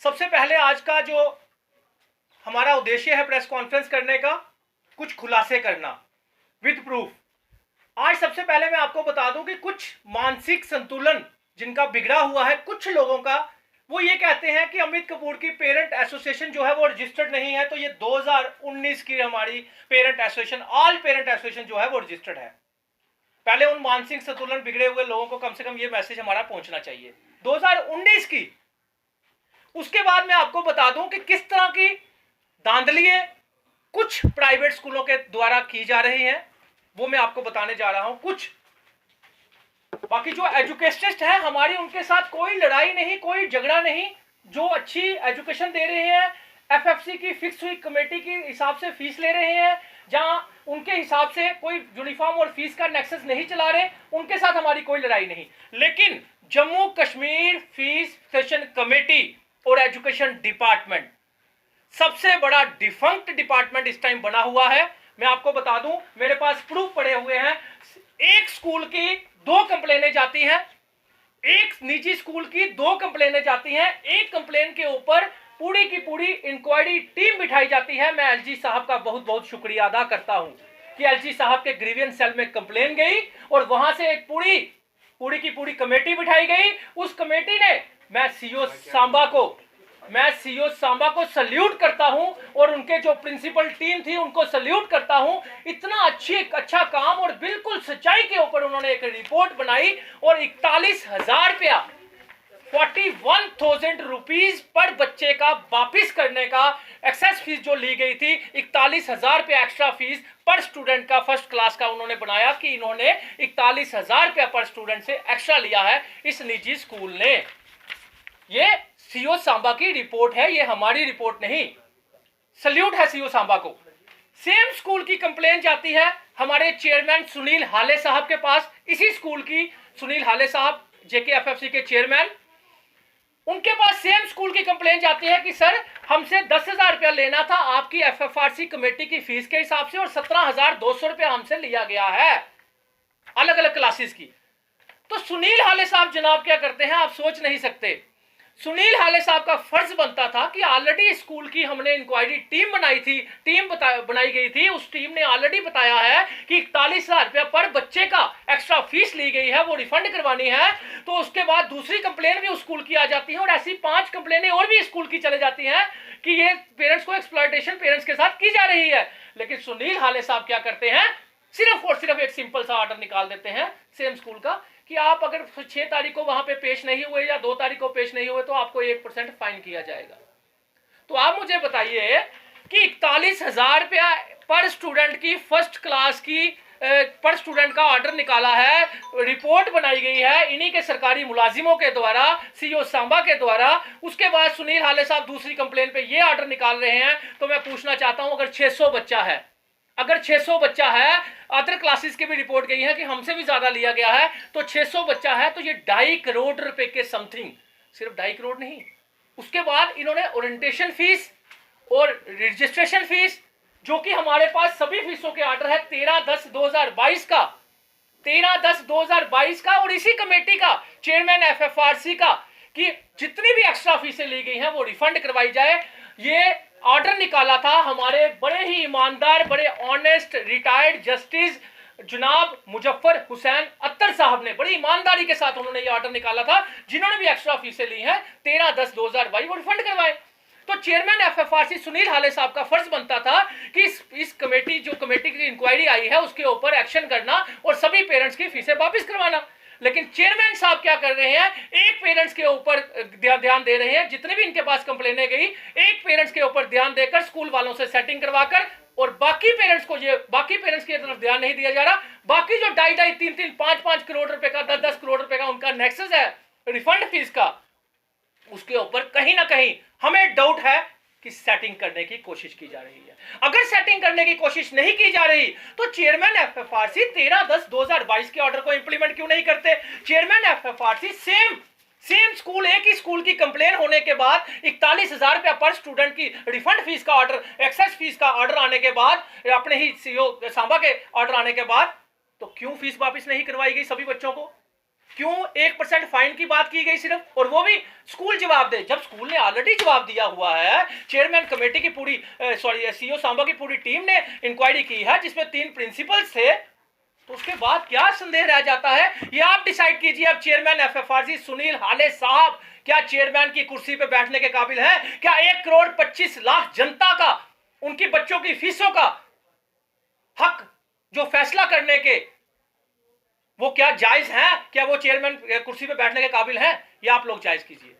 सबसे पहले आज का जो हमारा उद्देश्य है प्रेस कॉन्फ्रेंस करने का, कुछ खुलासे करना विद प्रूफ। आज सबसे पहले मैं आपको बता दूं कि कुछ मानसिक संतुलन जिनका बिगड़ा हुआ है कुछ लोगों का, वो ये कहते हैं कि अमित कपूर की पेरेंट एसोसिएशन जो है वो रजिस्टर्ड नहीं है। तो ये 2019 की हमारी parent association, all parent association जो है वो रजिस्टर्ड है। पहले उन मानसिक संतुलन बिगड़े हुए लोगों को कम से कम ये मैसेज हमारा पहुंचना चाहिए 2019 की। उसके बाद मैं आपको बता दूं कि किस तरह की धांधलियां कुछ प्राइवेट स्कूलों के द्वारा की जा रही हैं, वो मैं आपको बताने जा रहा हूं कुछ। बाकी जो एजुकेशनिस्ट है हमारी, उनके साथ कोई लड़ाई नहीं, कोई झगड़ा नहीं। जो अच्छी एजुकेशन दे रहे हैं, एफएफसी की फिक्स हुई कमेटी के हिसाब से फीस ले रहे हैं, जहां उनके हिसाब से कोई यूनिफॉर्म और फीस का नेक्सस नहीं चला रहे, उनके साथ हमारी कोई लड़ाई नहीं। लेकिन Jammu Kashmir fees session committee और एजुकेशन डिपार्टमेंट सबसे बड़ा डिफंक्ट डिपार्टमेंट इस टाइम बना हुआ है। मैं आपको बता दूं, मेरे पास प्रूफ पड़े हुए हैं। एक स्कूल की 2 कंप्लेनें जाती हैं, एक निजी स्कूल की 2 कंप्लेनें जाती हैं। एक कंप्लेन के ऊपर पूरी की पूरी इंक्वायरी टीम बिठाई जाती है। मैं एलजी साहब का बहुत बहुत शुक्रिया अदा करता हूं कि एलजी साहब के ग्रीवियंस सेल में कंप्लेन गई और वहां से एक पूरी की पूरी कमेटी बिठाई गई। उस कमेटी ने, मैं सीओ सांबा को सल्यूट करता हूं और उनके जो प्रिंसिपल टीम थी उनको सल्यूट करता हूं। इतना अच्छा काम और बिल्कुल सच्चाई के ऊपर उन्होंने एक रिपोर्ट बनाई और 41,000 रुपया 41,000 रुपीज पर बच्चे का वापिस करने का एक्सेस फीस जो ली गई थी, 41,000 रुपया एक्स्ट्रा फीस पर स्टूडेंट का फर्स्ट क्लास का उन्होंने बनाया कि इन्होंने 41,000 रुपया पर स्टूडेंट से एक्स्ट्रा लिया है इस निजी स्कूल ने। ये सीओ सांबा की रिपोर्ट है, ये हमारी रिपोर्ट नहीं। सल्यूट है सीओ सांबा को। सेम स्कूल की कंप्लेन जाती है हमारे चेयरमैन सुनील हाले साहब के पास। इसी स्कूल की सुनील हाले साहब जेकेएफएफसी के चेयरमैन, उनके पास सेम स्कूल की कंप्लेन जाती है कि सर हमसे 10,000 रुपया लेना था आपकी एफएफआरसी कमेटी की फीस के हिसाब से और 17,200 रुपया हमसे लिया गया है अलग अलग क्लासेस की। तो सुनील हाले साहब जनाब क्या करते हैं आप सोच नहीं सकते। सुनील हाले साहब का फर्ज बनता था कि ऑलरेडी स्कूल की हमने इंक्वायरी टीम बनाई थी, बनाई गई थी। उस टीम ने ऑलरेडी बताया है कि 41,000 रुपया पर बच्चे का एक्स्ट्रा फीस ली गई है, वो रिफंड करवानी है। तो उसके बाद दूसरी कंप्लेन भी उस स्कूल की आ जाती है और ऐसी 5 कंप्लेनें और भी स्कूल की चले जाती हैं कि ये पेरेंट्स को एक्सप्लॉयटेशन पेरेंट्स के साथ की जा रही है। लेकिन सुनील हाले साहब क्या करते हैं, सिर्फ और सिर्फ एक सिंपल सा ऑर्डर निकाल देते हैं सेम स्कूल का कि आप अगर 6 तारीख को वहां पे पेश नहीं हुए या 2 तारीख को पेश नहीं हुए तो आपको 1% फाइन किया जाएगा। तो आप मुझे बताइए कि 41,000 रुपया पर स्टूडेंट की फर्स्ट क्लास की पर स्टूडेंट का ऑर्डर निकाला है, रिपोर्ट बनाई गई है इन्हीं के सरकारी मुलाजिमों के द्वारा, सीओ सांबा के द्वारा। उसके बाद सुनील हाले साहब दूसरी कंप्लेन पे ये ऑर्डर निकाल रहे हैं। तो मैं पूछना चाहता हूं, अगर 600 बच्चा है, अगर 600 बच्चा है, अदर क्लासेस की भी रिपोर्ट गई है कि हमसे भी ज्यादा लिया गया है, तो 600 बच्चा है तो ये 2.5 करोड़ रुपए के समथिंग, सिर्फ 2.5 करोड़ नहीं। उसके बाद इन्होंने ओरिएंटेशन फीस और रजिस्ट्रेशन फीस, जो कि हमारे पास सभी फीसों के ऑर्डर है 13/10/2022 का, 13/10/2022 का, और इसी कमेटी का चेयरमैन एफएफआरसी का कि जितनी भी एक्स्ट्रा फीसें ली गई हैं वो रिफंड करवाई जाए। ये ऑर्डर निकाला था हमारे बड़े ही ईमानदार, बड़े ऑनेस्ट रिटायर्ड जस्टिस जनाब मुजफ्फर हुसैन अत्तर साहब ने, बड़ी ईमानदारी के साथ उन्होंने ये ऑर्डर निकाला था। जिन्होंने भी एक्स्ट्रा फीसें ली हैं 13/10/2022 वो रिफंड करवाए। तो चेयरमैन एफएफआरसी सुनील हाले साहब का फर्ज बनता था कि इस कमेटी की इंक्वायरी आई है उसके ऊपर एक्शन करना और सभी पेरेंट्स की फीसें वापस करवाना। लेकिन चेयरमैन साहब क्या कर रहे हैं, एक पेरेंट्स के ऊपर ध्यान दे रहे हैं। जितने भी इनके पास कंप्लेनें गई, एक पेरेंट्स के ऊपर ध्यान देकर स्कूल वालों से सेटिंग करवाकर, और बाकी पेरेंट्स की तरफ ध्यान नहीं दिया जा रहा। बाकी जो 2.5, 3, 5 करोड़ रुपए का, 10 करोड़ रुपए का उनका नेक्सस है रिफंड फीस का, उसके ऊपर कहीं ना कहीं हमें डाउट है कि सेटिंग करने की कोशिश की जा रही है। अगर सेटिंग करने की कोशिश नहीं की जा रही तो चेयरमैन एफएफआरसी 13/10/2022 के ऑर्डर को इंप्लीमेंट क्यों नहीं करते। चेयरमैन एफएफआरसी सेम स्कूल, एक ही स्कूल की कंप्लेन होने के बाद 41,000 रुपया पर स्टूडेंट की रिफंड फीस का ऑर्डर, एक्सेस फीस का ऑर्डर आने के बाद, अपने ही सीओ सांबा के ऑर्डर आने के बाद, तो क्यों फीस वापस नहीं करवाई गई सभी बच्चों को। क्यों 1% फाइन की बात की गई सिर्फ, और वो भी स्कूल जवाब दे, जब स्कूल ने ऑलरेडी जवाब दिया हुआ है। चेयरमैन कमेटी की पूरी सीईओ सांबा की पूरी टीम ने इंक्वायरी की है जिसमें 3 प्रिंसिपल्स थे, तो उसके बाद क्या संदेह रह जाता है? ये आप डिसाइड कीजिए। अब चेयरमैन एफएफआरसी सुनील हाले साहब क्या चेयरमैन की कुर्सी पे बैठने के काबिल है? क्या 1,25,00,000 जनता का, उनकी बच्चों की फीसों का हक जो फैसला करने के, वो क्या जायज है? क्या वो चेयरमैन कुर्सी पे बैठने के काबिल है? या आप लोग जायज कीजिए।